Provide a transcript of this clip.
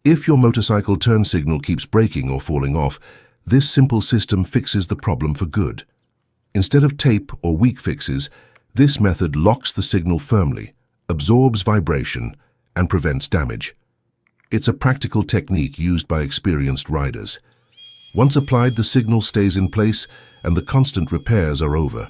If your motorcycle turn signal keeps breaking or falling off, this simple system fixes the problem for good. Instead of tape or weak fixes, this method locks the signal firmly, absorbs vibration, and prevents damage. It's a practical technique used by experienced riders. Once applied, the signal stays in place and the constant repairs are over.